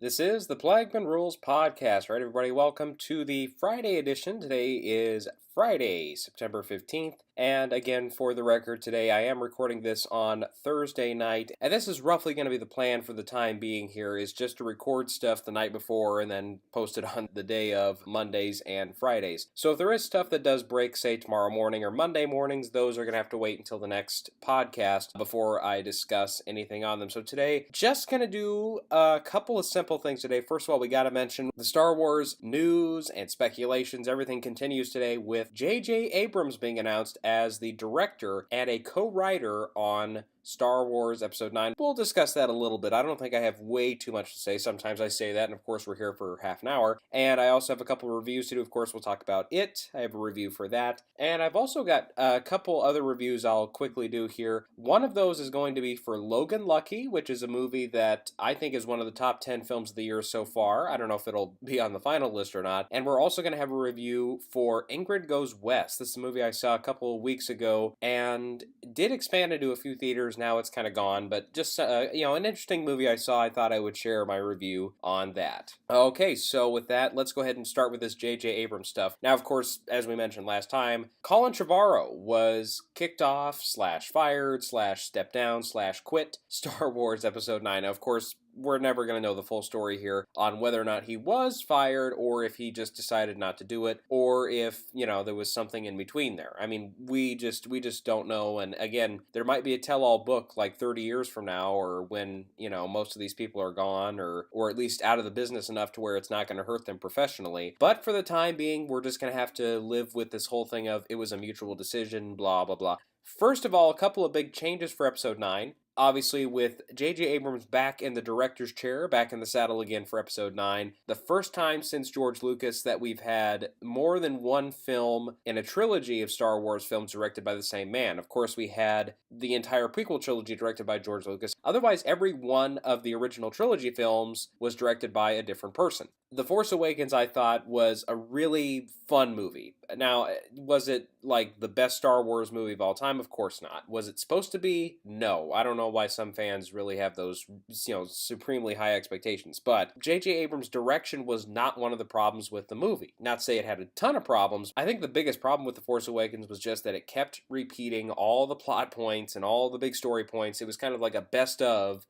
This is the Plagmanrules Podcast. All right, everybody, welcome to the Friday edition. Today is Friday, September 15th. And again, for the record, today I am recording this on Thursday night. And this is roughly going to be the plan for the time being here, is just to record stuff the night before and then post it on the day of Mondays and Fridays. So if there is stuff that does break, say, tomorrow morning or Monday mornings, those are going to have to wait until the next podcast before I discuss anything on them. So today, just going to do a couple of simple things today. First of all, we got to mention the Star Wars news and speculations. Everything continues today with J.J. Abrams being announced as the director and a co-writer on Star Wars Episode 9. We'll discuss that a little bit. I don't think I have way too much to say. Sometimes I say that, and of course we're here for half an hour. And I also have a couple of reviews to do. Of course, we'll talk about it. I have a review for that. And I've also got a couple other reviews I'll quickly do here. One of those is going to be for Logan Lucky, which is a movie that I think is one of the top 10 films of the year so far. I don't know if it'll be on the final list or not. And we're also going to have a review for Ingrid Goes West. This is a movie I saw a couple of weeks ago and did expand into a few theaters. Now it's kind of gone, but just, an interesting movie I saw. I thought I would share my review on that. Okay, so with that, let's go ahead and start with this J.J. Abrams stuff. Now, of course, as we mentioned last time, Colin Trevorrow was kicked off, /fired, /stepped down, /quit Star Wars Episode 9. Now, of course, we're never going to know the full story here on whether or not he was fired or if he just decided not to do it or if, there was something in between there. I mean, we just don't know. And again, there might be a tell-all book like 30 years from now or when, most of these people are gone or at least out of the business enough to where it's not going to hurt them professionally. But for the time being, we're just going to have to live with this whole thing of it was a mutual decision, blah, blah, blah. First of all, a couple of big changes for Episode 9. Obviously, with J.J. Abrams back in the director's chair, back in the saddle again for Episode 9, the first time since George Lucas that we've had more than one film in a trilogy of Star Wars films directed by the same man. Of course, we had the entire prequel trilogy directed by George Lucas. Otherwise, every one of the original trilogy films was directed by a different person. The Force Awakens, I thought, was a really fun movie. Now, was it like the best Star Wars movie of all time? Of course not. Was it supposed to be? No. I don't know why some fans really have those, supremely high expectations. But J.J. Abrams' direction was not one of the problems with the movie. Not to say it had a ton of problems. I think the biggest problem with The Force Awakens was just that it kept repeating all the plot points and all the big story points. It was kind of like a best of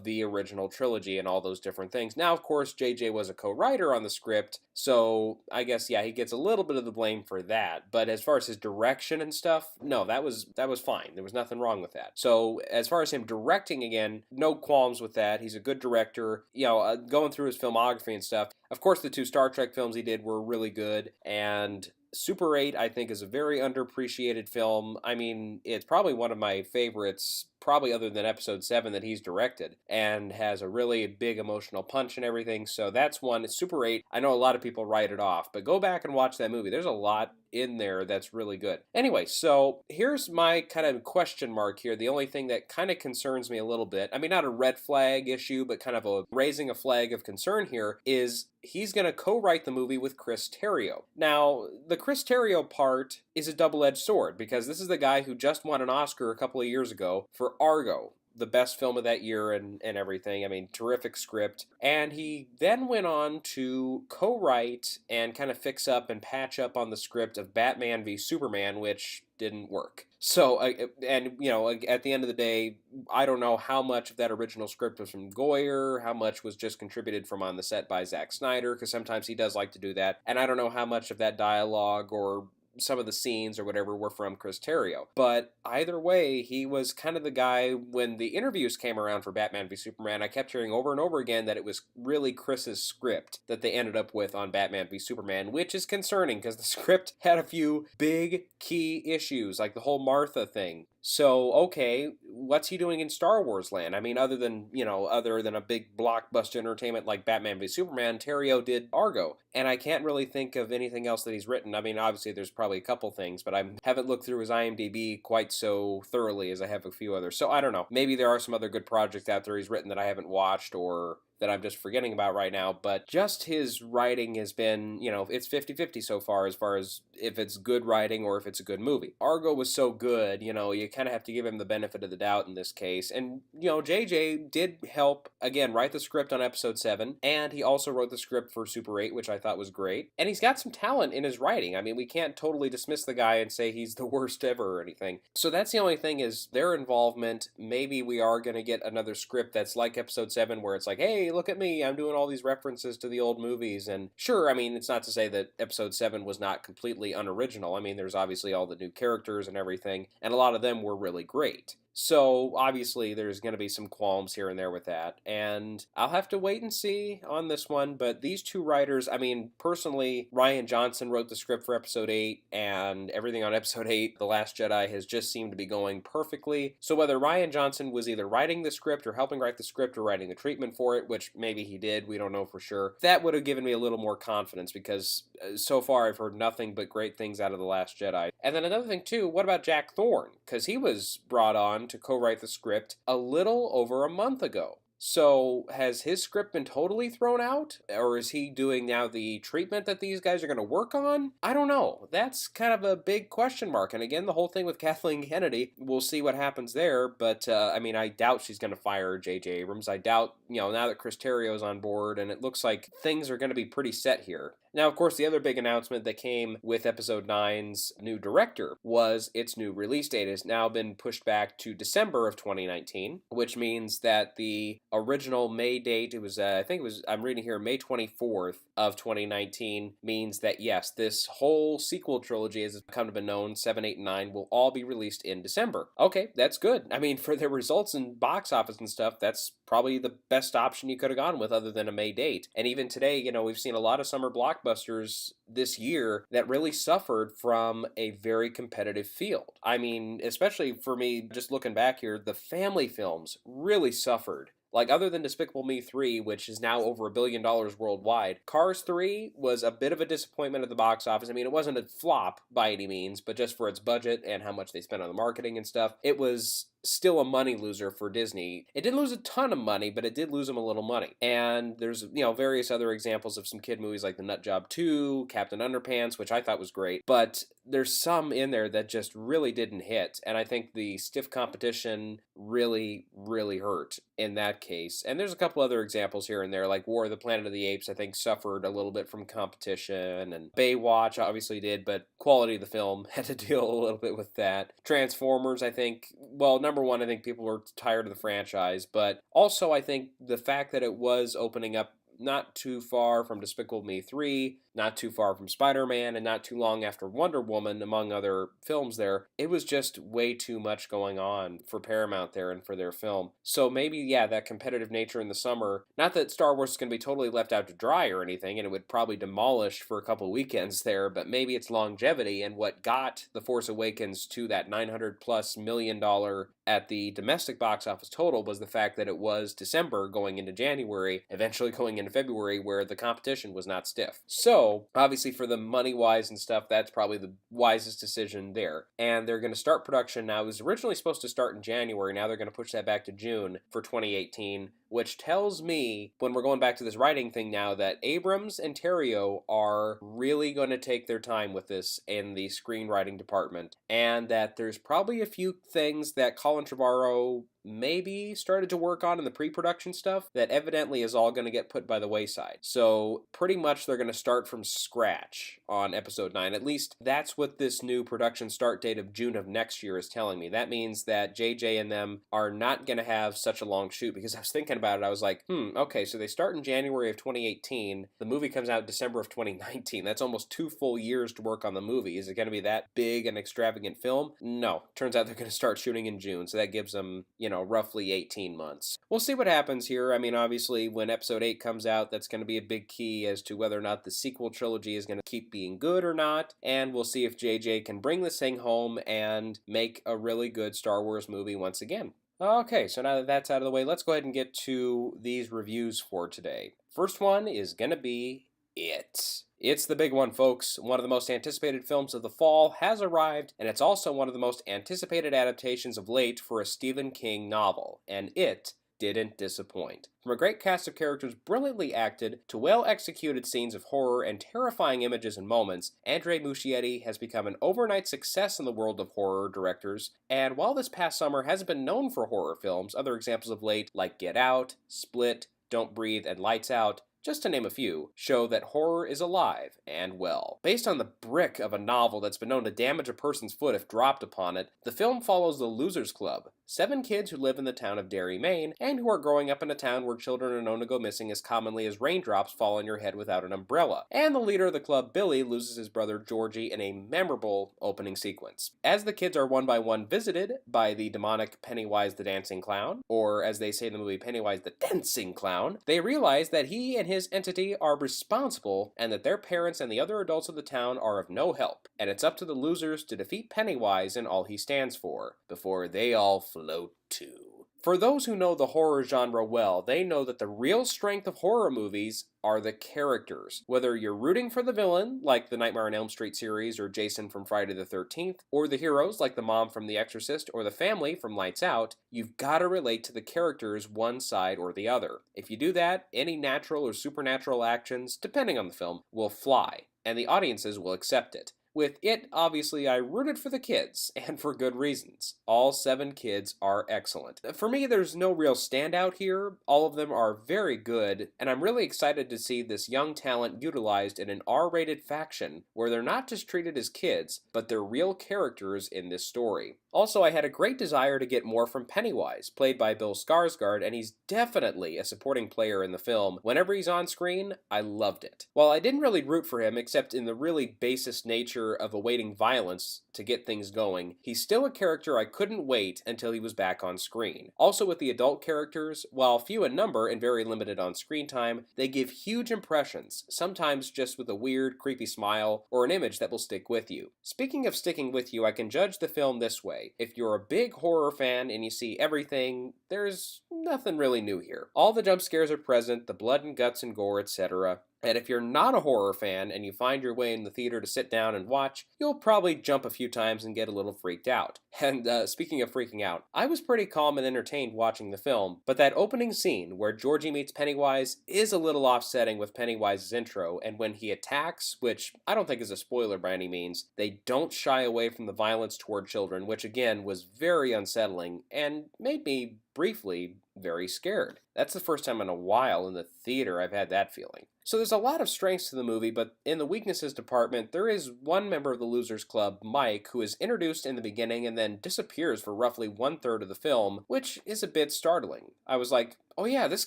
the original trilogy and all those different things. Now, of course, JJ was a co-writer on the script, so I guess, he gets a little bit of the blame for that. But as far as his direction and stuff, no, that was fine. There was nothing wrong with that. So as far as him directing, again, no qualms with that. He's a good director. Going through his filmography and stuff, of course, the 2 Star Trek films he did were really good, and Super 8, I think, is a very underappreciated film. I mean, it's probably one of my favorites, probably other than Episode 7 that he's directed, and has a really big emotional punch and everything. So that's one. Super 8, I know a lot of people write it off, but go back and watch that movie. There's a lot in there that's really good. Anyway, so here's my kind of question mark here. The only thing that kind of concerns me a little bit, I mean, not a red flag issue, but kind of raising a flag of concern here, is he's going to co-write the movie with Chris Terrio. Now, the Chris Terrio part is a double-edged sword, because this is the guy who just won an Oscar a couple of years ago for Argo, the best film of that year and everything. I mean, terrific script. And he then went on to co-write and kind of fix up and patch up on the script of Batman v Superman, which didn't work. So, at the end of the day, I don't know how much of that original script was from Goyer, how much was just contributed from on the set by Zack Snyder, because sometimes he does like to do that. And I don't know how much of that dialogue or some of the scenes or whatever were from Chris Terrio. But either way, he was kind of the guy, when the interviews came around for Batman v Superman, I kept hearing over and over again that it was really Chris's script that they ended up with on Batman v Superman, which is concerning because the script had a few big key issues, like the whole Martha thing. So, okay, what's he doing in Star Wars land? I mean, other than a big blockbuster entertainment like Batman v Superman, Terrio did Argo. And I can't really think of anything else that he's written. I mean, obviously there's probably a couple things, but I haven't looked through his IMDb quite so thoroughly as I have a few others. So I don't know. Maybe there are some other good projects out there he's written that I haven't watched, or that I'm just forgetting about right now, but just his writing has been, it's 50-50 so far as if it's good writing or if it's a good movie. Argo was so good, you kind of have to give him the benefit of the doubt in this case. And, JJ did help, again, write the script on episode 7, and he also wrote the script for Super 8, which I thought was great. And he's got some talent in his writing. I mean, we can't totally dismiss the guy and say he's the worst ever or anything. So that's the only thing, is their involvement. Maybe we are going to get another script that's like episode 7, where it's like, hey, look at me, I'm doing all these references to the old movies. And sure, I mean, it's not to say that episode 7 was not completely unoriginal. I mean, there's obviously all the new characters and everything, and a lot of them were really great. So, obviously, there's going to be some qualms here and there with that, and I'll have to wait and see on this one, but these two writers, I mean, personally, Rian Johnson wrote the script for Episode 8, and everything on Episode 8, The Last Jedi, has just seemed to be going perfectly. So whether Rian Johnson was either writing the script or helping write the script or writing the treatment for it, which maybe he did, we don't know for sure, that would have given me a little more confidence, because so far I've heard nothing but great things out of The Last Jedi. And then another thing, too, what about Jack Thorne? Because he was brought on to co-write the script a little over a month ago. So has his script been totally thrown out? Or is he doing now the treatment that these guys are going to work on? I don't know. That's kind of a big question mark. And again, the whole thing with Kathleen Kennedy, we'll see what happens there. But, I mean, I doubt she's going to fire J.J. Abrams. I doubt, now that Chris Terrio's on board, and it looks like things are going to be pretty set here. Now, of course, the other big announcement that came with Episode 9's new director was its new release date has now been pushed back to December of 2019, which means that the original May date, I'm reading here, May 24th of 2019, means that, yes, this whole sequel trilogy, as it's come to be known, 7, 8, and 9, will all be released in December. Okay, that's good. I mean, for their results in box office and stuff, that's probably the best option you could have gone with other than a May date. And even today, we've seen a lot of summer blockbusters this year that really suffered from a very competitive field. I mean, especially for me, just looking back here, the family films really suffered. Like, other than Despicable Me 3, which is now over $1 billion worldwide, Cars 3 was a bit of a disappointment at the box office. I mean, it wasn't a flop by any means, but just for its budget and how much they spent on the marketing and stuff, it was still a money loser for Disney. It didn't lose a ton of money, but it did lose them a little money. And there's, various other examples of some kid movies like The Nut Job 2, Captain Underpants, which I thought was great, but there's some in there that just really didn't hit. And I think the stiff competition really, really hurt in that case. And there's a couple other examples here and there, like War of the Planet of the Apes, I think suffered a little bit from competition, and Baywatch obviously did, but quality of the film had to deal a little bit with that. Transformers, I think, number one, I think people were tired of the franchise, but also I think the fact that it was opening up not too far from Despicable Me 3, not too far from Spider-Man, and not too long after Wonder Woman, among other films there, it was just way too much going on for Paramount there and for their film. So maybe, that competitive nature in the summer, not that Star Wars is going to be totally left out to dry or anything, and it would probably demolish for a couple weekends there, but maybe its longevity and what got The Force Awakens to that $900+ million at the domestic box office total was the fact that it was December going into January, eventually going into February, where the competition was not stiff. So, obviously for the money-wise and stuff, that's probably the wisest decision there. And they're going to start production now. It was originally supposed to start in January. Now they're going to push that back to June for 2018, which tells me, when we're going back to this writing thing now, that Abrams and Terrio are really going to take their time with this in the screenwriting department, and that there's probably a few things that Colin Trevorrow maybe started to work on in the pre-production stuff that evidently is all going to get put by the wayside. So pretty much they're going to start from scratch on episode 9. At least that's what this new production start date of June of next year is telling me. That means that JJ and them are not going to have such a long shoot, because I was thinking about it. I was like, okay, so they start in January of 2018. The movie comes out in December of 2019. That's almost 2 full years to work on the movie. Is it going to be that big and extravagant film? No. Turns out they're going to start shooting in June, so that gives them, roughly 18 months. We'll see what happens here. I mean, obviously, when episode 8 comes out, that's going to be a big key as to whether or not the sequel trilogy is going to keep being good or not, and we'll see if JJ can bring this thing home and make a really good Star Wars movie once again. Okay, so now that that's out of the way, let's go ahead and get to these reviews for today. First one is going to be It. It's the big one, folks. One of the most anticipated films of the fall has arrived, and it's also one of the most anticipated adaptations of late for a Stephen King novel. And It didn't disappoint. From a great cast of characters brilliantly acted to well-executed scenes of horror and terrifying images and moments, Andrei Muschietti has become an overnight success in the world of horror directors, and while this past summer hasn't been known for horror films, other examples of late like Get Out, Split, Don't Breathe, and Lights Out, just to name a few, show that horror is alive and well. Based on the brick of a novel that's been known to damage a person's foot if dropped upon it, the film follows the Losers Club, 7 kids who live in the town of Derry, Maine, and who are growing up in a town where children are known to go missing as commonly as raindrops fall on your head without an umbrella. And the leader of the club, Billy, loses his brother Georgie in a memorable opening sequence. As the kids are one by one visited by the demonic Pennywise the Dancing Clown, or as they say in the movie, Pennywise the Dancing Clown, they realize that he and his entity are responsible and that their parents and the other adults of the town are of no help, and it's up to the losers to defeat Pennywise and all he stands for, before they all float too. For those who know the horror genre well, they know that the real strength of horror movies are the characters. Whether you're rooting for the villain, like the Nightmare on Elm Street series or Jason from Friday the 13th, or the heroes, like the mom from The Exorcist, or the family from Lights Out, you've got to relate to the characters one side or the other. If you do that, any natural or supernatural actions, depending on the film, will fly, and the audiences will accept it. With it, obviously, I rooted for the kids, and for good reasons. All 7 kids are excellent. For me, there's no real standout here. All of them are very good, and I'm really excited to see this young talent utilized in an R-rated faction, where they're not just treated as kids, but they're real characters in this story. Also, I had a great desire to get more from Pennywise, played by Bill Skarsgård, and he's definitely a supporting player in the film. Whenever he's on screen, I loved it. While I didn't really root for him, except in the really basest nature of awaiting violence to get things going, he's still a character I couldn't wait until he was back on screen. Also with the adult characters, while few in number and very limited on screen time, they give huge impressions, sometimes just with a weird, creepy smile or an image that will stick with you. Speaking of sticking with you, I can judge the film this way. If you're a big horror fan and you see everything, there's nothing really new here. All the jump scares are present, the blood and guts and gore, etc. And if you're not a horror fan and you find your way in the theater to sit down and watch, you'll probably jump a few times and get a little freaked out. And speaking of freaking out, I was pretty calm and entertained watching the film, but that opening scene where Georgie meets Pennywise is a little offsetting with Pennywise's intro, and when he attacks, which I don't think is a spoiler by any means, they don't shy away from the violence toward children, which again was very unsettling and made me briefly very scared. That's the first time in a while in the theater I've had that feeling. So there's a lot of strengths to the movie, but in the weaknesses department, there is one member of the Losers Club, Mike, who is introduced in the beginning and then disappears for roughly 1/3 of the film, which is a bit startling. I was like, oh yeah, this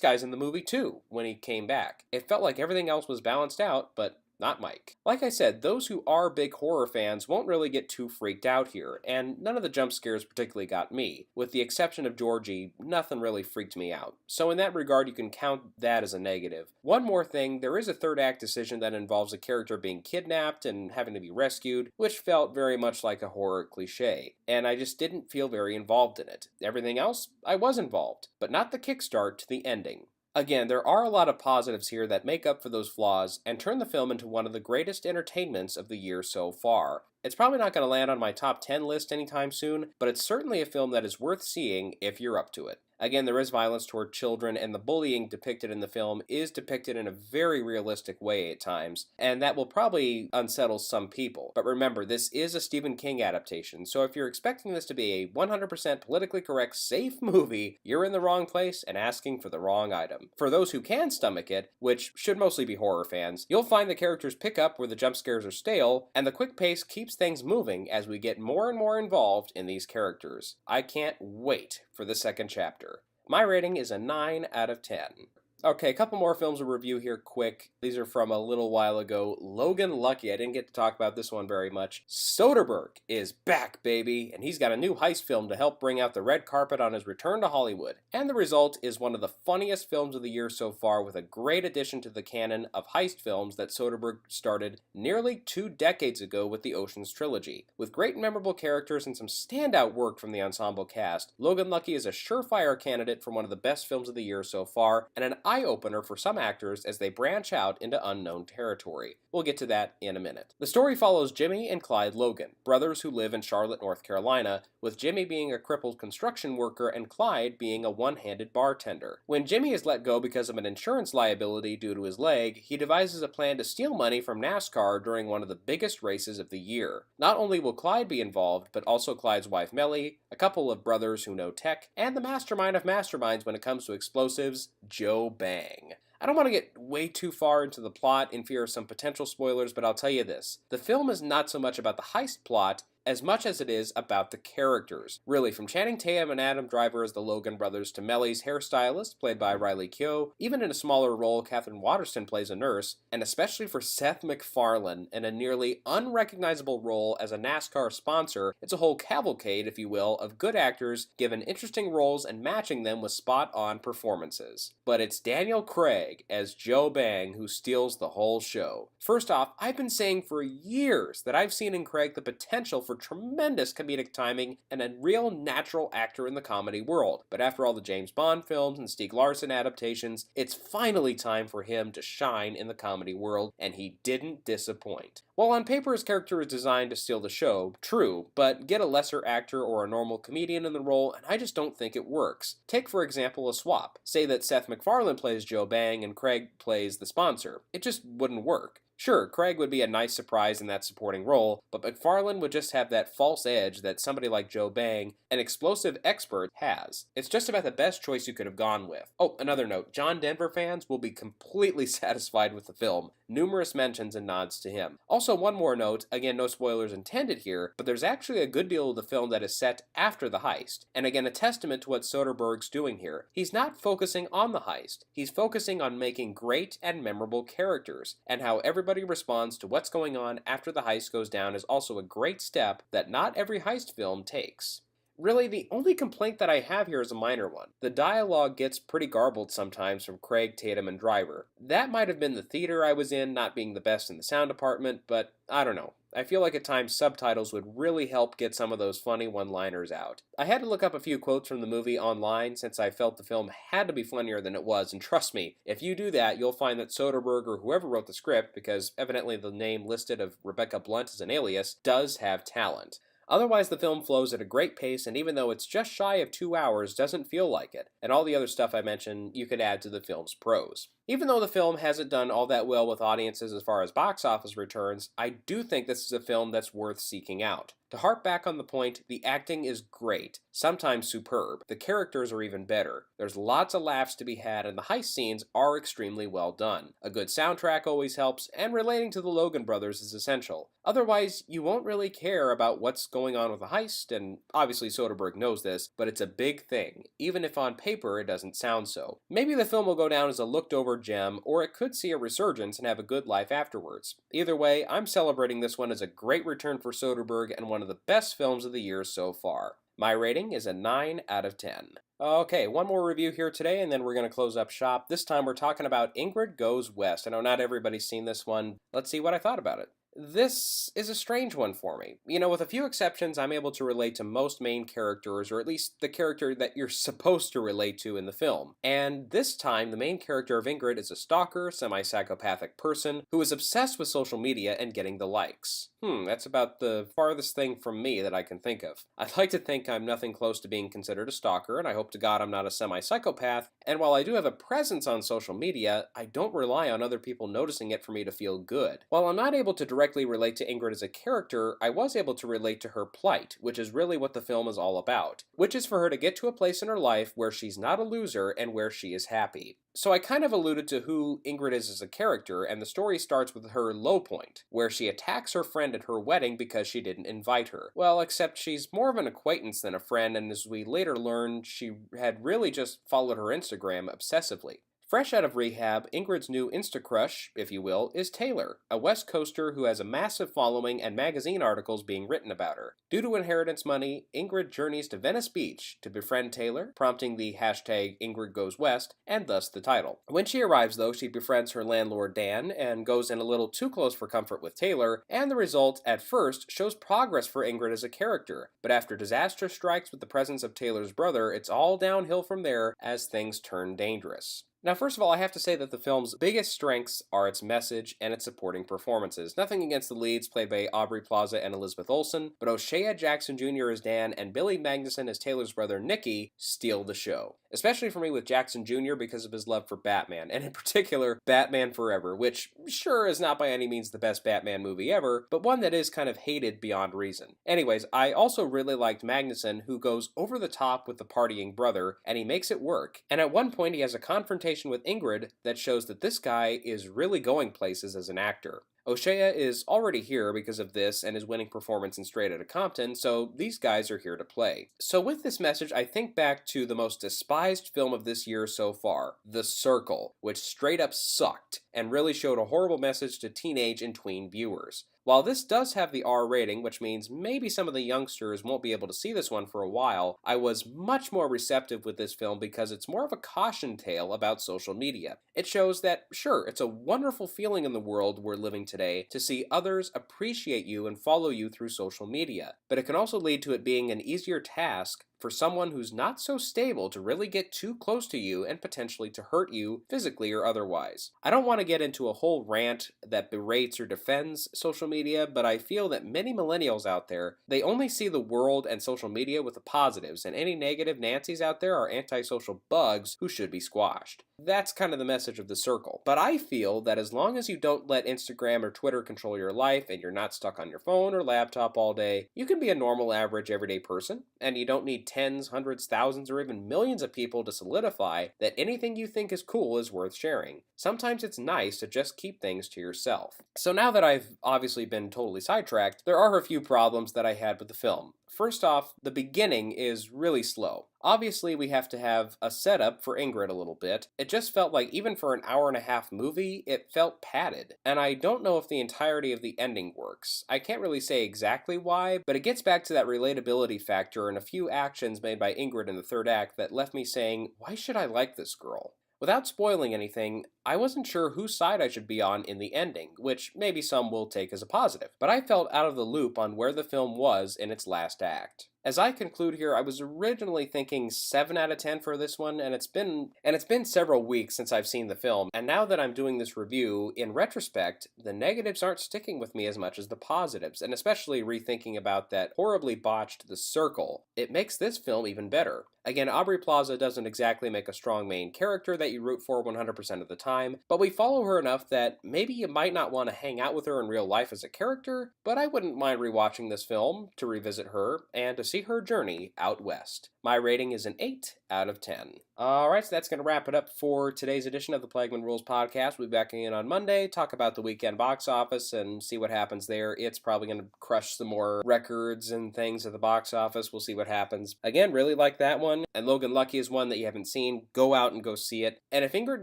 guy's in the movie too, when he came back. It felt like everything else was balanced out, but not Mike. Like I said, those who are big horror fans won't really get too freaked out here, and none of the jump scares particularly got me. With the exception of Georgie, nothing really freaked me out. So in that regard, you can count that as a negative. One more thing, there is a third act decision that involves a character being kidnapped and having to be rescued, which felt very much like a horror cliche, and I just didn't feel very involved in it. Everything else, I was involved, but not the kickstart to the ending. Again, there are a lot of positives here that make up for those flaws and turn the film into one of the greatest entertainments of the year so far. It's probably not going to land on my top 10 list anytime soon, but it's certainly a film that is worth seeing if you're up to it. Again, there is violence toward children, and the bullying depicted in the film is depicted in a very realistic way at times, and that will probably unsettle some people. But remember, this is a Stephen King adaptation, so if you're expecting this to be a 100% politically correct, safe movie, you're in the wrong place and asking for the wrong item. For those who can stomach it, which should mostly be horror fans, you'll find the characters pick up where the jump scares are stale, and the quick pace keeps things moving as we get more and more involved in these characters. I can't wait for the second chapter. My rating is a 9 out of 10. Okay, a couple more films to review here quick. These are from a little while ago. Logan Lucky, I didn't get to talk about this one very much. Soderbergh is back, baby, and he's got a new heist film to help bring out the red carpet on his return to Hollywood. And the result is one of the funniest films of the year so far, with a great addition to the canon of heist films that Soderbergh started nearly 2 decades ago with the Ocean's trilogy. With great and memorable characters and some standout work from the ensemble cast, Logan Lucky is a surefire candidate for one of the best films of the year so far, and an eye-opener for some actors as they branch out into unknown territory. We'll get to that in a minute. The story follows Jimmy and Clyde Logan, brothers who live in Charlotte, North Carolina, with Jimmy being a crippled construction worker and Clyde being a one-handed bartender. When Jimmy is let go because of an insurance liability due to his leg, he devises a plan to steal money from NASCAR during one of the biggest races of the year. Not only will Clyde be involved, but also Clyde's wife Melly, a couple of brothers who know tech, and the mastermind of masterminds when it comes to explosives, Joe Bang. I don't want to get way too far into the plot in fear of some potential spoilers, but I'll tell you this. The film is not so much about the heist plot as much as it is about the characters. Really, from Channing Tatum and Adam Driver as the Logan brothers to Melly's hairstylist, played by Riley Keough, even in a smaller role, Katherine Waterston plays a nurse, and especially for Seth MacFarlane in a nearly unrecognizable role as a NASCAR sponsor, it's a whole cavalcade, if you will, of good actors given interesting roles and matching them with spot-on performances. But it's Daniel Craig as Joe Bang who steals the whole show. First off, I've been saying for years that I've seen in Craig the potential for tremendous comedic timing and a real natural actor in the comedy world. But after all the James Bond films and Stieg Larsson adaptations, it's finally time for him to shine in the comedy world, and he didn't disappoint. While on paper his character is designed to steal the show, true, but get a lesser actor or a normal comedian in the role, and I just don't think it works. Take, for example, a swap. Say that Seth MacFarlane plays Joe Bang and Craig plays the sponsor. It just wouldn't work. Sure, Craig would be a nice surprise in that supporting role, but MacFarlane would just have that false edge that somebody like Joe Bang, an explosive expert, has. It's just about the best choice you could have gone with. Oh, another note, John Denver fans will be completely satisfied with the film. Numerous mentions and nods to him. Also, one more note, again, no spoilers intended here, but there's actually a good deal of the film that is set after the heist. And again, a testament to what Soderbergh's doing here. He's not focusing on the heist. He's focusing on making great and memorable characters, and how everybody responds to what's going on after the heist goes down is also a great step that not every heist film takes. Really, the only complaint that I have here is a minor one. The dialogue gets pretty garbled sometimes from Craig, Tatum, and Driver. That might have been the theater I was in not being the best in the sound department, but I don't know. I feel like at times subtitles would really help get some of those funny one-liners out. I had to look up a few quotes from the movie online since I felt the film had to be funnier than it was, and trust me, if you do that, you'll find that Soderbergh or whoever wrote the script, because evidently the name listed of Rebecca Blunt as an alias, does have talent. Otherwise, the film flows at a great pace, and even though it's just shy of 2 hours, doesn't feel like it. And all the other stuff I mentioned, you could add to the film's pros. Even though the film hasn't done all that well with audiences as far as box office returns, I do think this is a film that's worth seeking out. To harp back on the point, the acting is great, sometimes superb. The characters are even better. There's lots of laughs to be had, and the heist scenes are extremely well done. A good soundtrack always helps, and relating to the Logan brothers is essential. Otherwise, you won't really care about what's going on with the heist, and obviously Soderbergh knows this, but it's a big thing, even if on paper it doesn't sound so. Maybe the film will go down as a looked-over gem, or it could see a resurgence and have a good life afterwards. Either way, I'm celebrating this one as a great return for Soderbergh and one of the best films of the year so far. My rating is a 9 out of 10. Okay, one more review here today, and then we're going to close up shop. This time we're talking about Ingrid Goes West. I know not everybody's seen this one. Let's see what I thought about it. This is a strange one for me. You know, with a few exceptions, I'm able to relate to most main characters, or at least the character that you're supposed to relate to in the film. And this time, the main character of Ingrid is a stalker, semi-psychopathic person who is obsessed with social media and getting the likes. That's about the farthest thing from me that I can think of. I'd like to think I'm nothing close to being considered a stalker, and I hope to God I'm not a semi-psychopath, and while I do have a presence on social media, I don't rely on other people noticing it for me to feel good. While I'm not able to directly relate to Ingrid as a character, I was able to relate to her plight, which is really what the film is all about, which is for her to get to a place in her life where she's not a loser and where she is happy. So I kind of alluded to who Ingrid is as a character, and the story starts with her low point, where she attacks her friend at her wedding because she didn't invite her. Well, except she's more of an acquaintance than a friend, and as we later learned, she had really just followed her Instagram obsessively. Fresh out of rehab, Ingrid's new Insta-crush, if you will, is Taylor, a West Coaster who has a massive following and magazine articles being written about her. Due to inheritance money, Ingrid journeys to Venice Beach to befriend Taylor, prompting the hashtag Ingrid Goes West, and thus the title. When she arrives, though, she befriends her landlord Dan and goes in a little too close for comfort with Taylor, and the result, at first, shows progress for Ingrid as a character. But after disaster strikes with the presence of Taylor's brother, it's all downhill from there as things turn dangerous. Now, first of all, I have to say that the film's biggest strengths are its message and its supporting performances. Nothing against the leads played by Aubrey Plaza and Elizabeth Olsen, but O'Shea Jackson Jr. as Dan and Billy Magnuson as Taylor's brother Nicky steal the show. Especially for me with Jackson Jr. because of his love for Batman, and in particular, Batman Forever, which sure is not by any means the best Batman movie ever, but one that is kind of hated beyond reason. Anyways, I also really liked Magnuson, who goes over the top with the partying brother, and he makes it work. And at one point, he has a confrontation with Ingrid that shows that this guy is really going places as an actor. O'Shea is already here because of this and his winning performance in Straight Outta Compton, so these guys are here to play. So with this message, I think back to the most despised film of this year so far, The Circle, which straight up sucked and really showed a horrible message to teenage and tween viewers. While this does have the R rating, which means maybe some of the youngsters won't be able to see this one for a while, I was much more receptive with this film because it's more of a caution tale about social media. It shows that, sure, it's a wonderful feeling in the world we're living today to see others appreciate you and follow you through social media, but it can also lead to it being an easier task for someone who's not so stable to really get too close to you and potentially to hurt you physically or otherwise. I don't want to get into a whole rant that berates or defends social media, but I feel that many millennials out there, they only see the world and social media with the positives, and any negative Nancys out there are antisocial bugs who should be squashed. That's kind of the message of The Circle. But I feel that as long as you don't let Instagram or Twitter control your life and you're not stuck on your phone or laptop all day, you can be a normal, average, everyday person, and you don't need tens, hundreds, thousands, or even millions of people to solidify that anything you think is cool is worth sharing. Sometimes it's nice to just keep things to yourself. So now that I've obviously been totally sidetracked, there are a few problems that I had with the film. First off, the beginning is really slow. Obviously, we have to have a setup for Ingrid a little bit. It just felt like even for an hour-and-a-half movie, it felt padded. And I don't know if the entirety of the ending works. I can't really say exactly why, but it gets back to that relatability factor and a few actions made by Ingrid in the third act that left me saying, why should I like this girl? Without spoiling anything, I wasn't sure whose side I should be on in the ending, which maybe some will take as a positive, but I felt out of the loop on where the film was in its last act. As I conclude here, I was originally thinking 7 out of 10 for this one, and it's been several weeks since I've seen the film, and now that I'm doing this review, in retrospect, the negatives aren't sticking with me as much as the positives, and especially rethinking about that horribly botched The Circle, it makes this film even better. Again, Aubrey Plaza doesn't exactly make a strong main character that you root for 100% of the time, but we follow her enough that maybe you might not want to hang out with her in real life as a character, but I wouldn't mind rewatching this film to revisit her and to see her journey out west. My rating is an 8 out of 10. Alright, so that's going to wrap it up for today's edition of the Plagmanrules Podcast. We'll be back in on Monday, talk about the weekend box office and see what happens there. It's probably going to crush some more records and things at the box office. We'll see what happens. Again, really like that one. And Logan Lucky is one that you haven't seen. Go out and go see it. And if Ingrid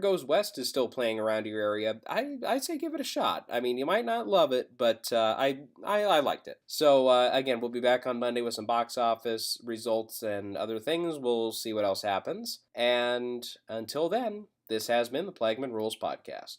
Goes West is still playing around your area, I'd say give it a shot. I mean, you might not love it, but I liked it. So again, we'll be back on Monday with some box office results and other things. We'll see what else happens. And until then, this has been the Plagmanrules Podcast.